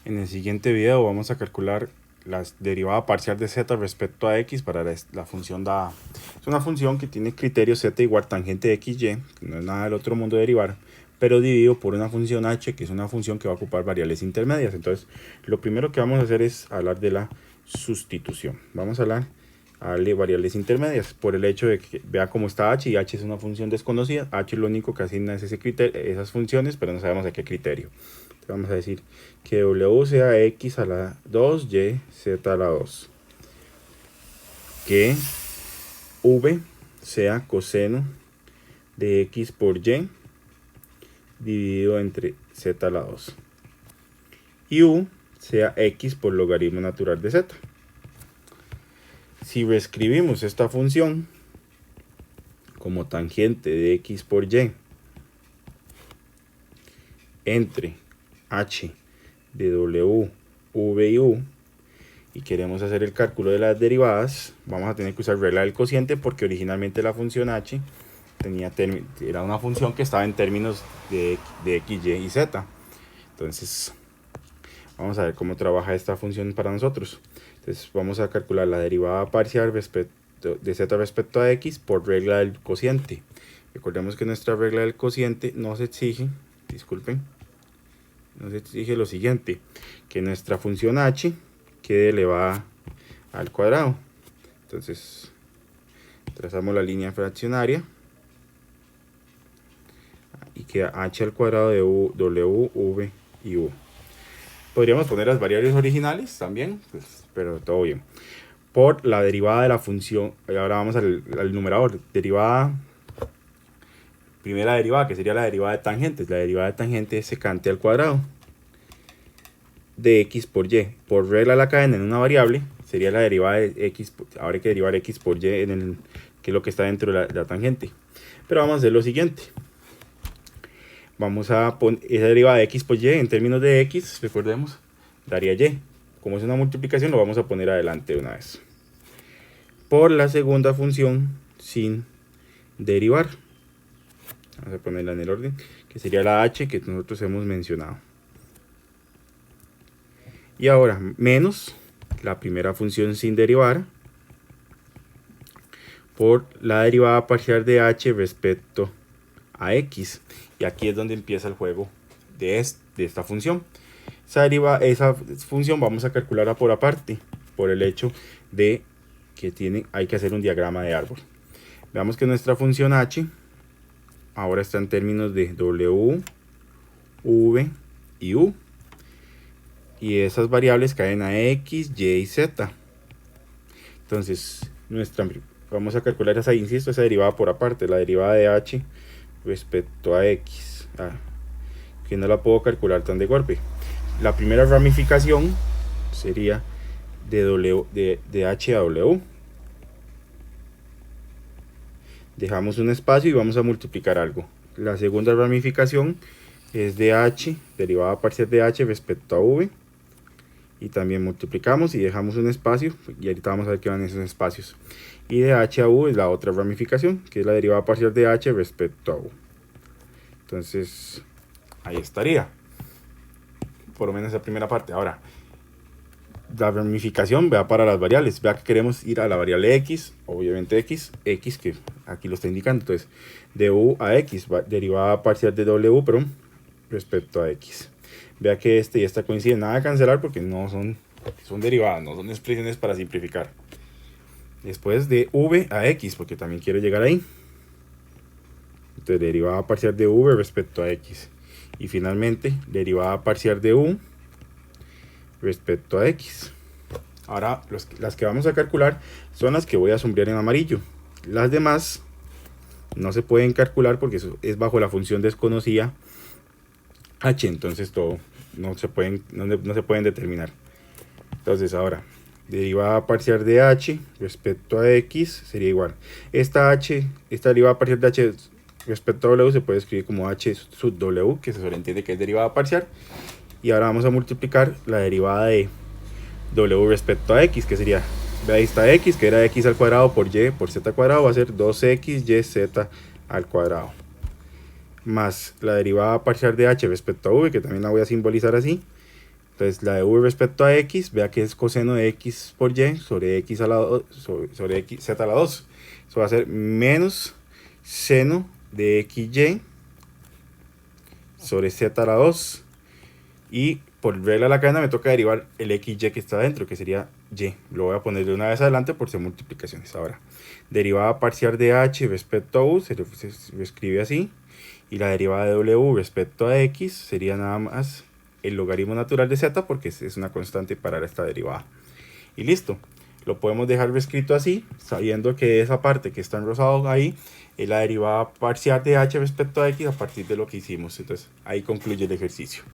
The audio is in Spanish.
En el siguiente video vamos a calcular la derivada parcial de z respecto a x para la función dada. Es una función que tiene criterio z igual tangente de xy, que no es nada del otro mundo derivar, pero dividido por una función h, que es una función que va a ocupar variables intermedias. Entonces, lo primero que vamos a hacer es hablar de la sustitución. Vamos a darle variables intermedias por el hecho de que vea cómo está h, y h es una función desconocida. H lo único que asigna es esas funciones, pero no sabemos a qué criterio. Entonces vamos a decir que w sea x a la 2, y z a la 2. Que v sea coseno de x por y dividido entre z a la 2. Y u sea x por logaritmo natural de z. Si reescribimos esta función como tangente de x por y entre h de w, v y u, y queremos hacer el cálculo de las derivadas, vamos a tener que usar regla del cociente, porque originalmente la función h era una función que estaba en términos de x, y y z. Entonces vamos a ver cómo trabaja esta función para nosotros. Entonces vamos a calcular la derivada parcial de z respecto a x por regla del cociente. Recordemos que nuestra regla del cociente nos exige, nos exige lo siguiente: que nuestra función h quede elevada al cuadrado. Entonces trazamos la línea fraccionaria y queda h al cuadrado de w, v y u. Podríamos poner las variables originales también, pues, pero todo bien. Por la derivada de la función, ahora vamos al numerador, primera derivada, que sería la derivada de tangentes. La derivada de tangente es secante al cuadrado de x por y. Por regla de la cadena en una variable, sería la derivada de x, ahora hay que derivar x por y, que es lo que está dentro de la tangente. Pero vamos a hacer lo siguiente. Vamos a poner esa derivada de x por y en términos de x, recordemos, daría y. Como es una multiplicación, lo vamos a poner adelante de una vez. Por la segunda función sin derivar. Vamos a ponerla en el orden, que sería la h que nosotros hemos mencionado. Y ahora, menos la primera función sin derivar por la derivada parcial de h respecto a x. Y aquí es donde empieza el juego de esta función. Esa función vamos a calcularla por aparte, por el hecho de que hay que hacer un diagrama de árbol. Veamos que nuestra función h ahora está en términos de w, v y u. Y esas variables caen a x, y y z. Entonces, vamos a calcular esa derivada por aparte, la derivada de h respecto a x, que no la puedo calcular tan de golpe. La primera ramificación sería de h a w. Dejamos un espacio y vamos a multiplicar algo. La segunda ramificación es de h, derivada parcial de h respecto a v, y también multiplicamos y dejamos un espacio, y ahorita vamos a ver qué van esos espacios. Y de h a u es la otra ramificación, que es la derivada parcial de h respecto a u. Entonces, ahí estaría, por lo menos esa primera parte. Ahora, la ramificación, vea, para las variables, vea que queremos ir a la variable x, obviamente x, que aquí lo está indicando. Entonces, de u a x, derivada parcial de w, pero respecto a x. Vea que este y esta coinciden, nada de cancelar porque no son derivadas, no son expresiones para simplificar. Después de v a x, porque también quiero llegar ahí. Entonces, derivada parcial de v respecto a x. Y finalmente, derivada parcial de u respecto a x. Ahora, las que vamos a calcular son las que voy a sombrear en amarillo. Las demás no se pueden calcular porque eso es bajo la función desconocida h, entonces todo no se pueden determinar. Entonces ahora, derivada parcial de h respecto a x sería igual. Esta derivada parcial de h respecto a w se puede escribir como h sub w, que se sobreentiende que es derivada parcial. Y ahora vamos a multiplicar la derivada de w respecto a x, que sería, ahí está x, que era x al cuadrado por y por z cuadrado, va a ser 2x y z al cuadrado. Más la derivada parcial de h respecto a v, que también la voy a simbolizar así, Entonces la de v respecto a x, vea que es coseno de x por y sobre x a la sobre x, z a la 2. Eso va a ser menos seno de xy sobre z a la 2. Y por regla de la cadena me toca derivar el xy que está adentro, que sería y. Lo voy a poner de una vez adelante por ser multiplicaciones. Ahora, derivada parcial de h respecto a u se escribe así. Y la derivada de w respecto a x sería nada más el logaritmo natural de z, porque es una constante para esta derivada. Y listo. Lo podemos dejar escrito así, sabiendo que esa parte que está en rosado ahí es la derivada parcial de h respecto a x a partir de lo que hicimos. Entonces ahí concluye el ejercicio.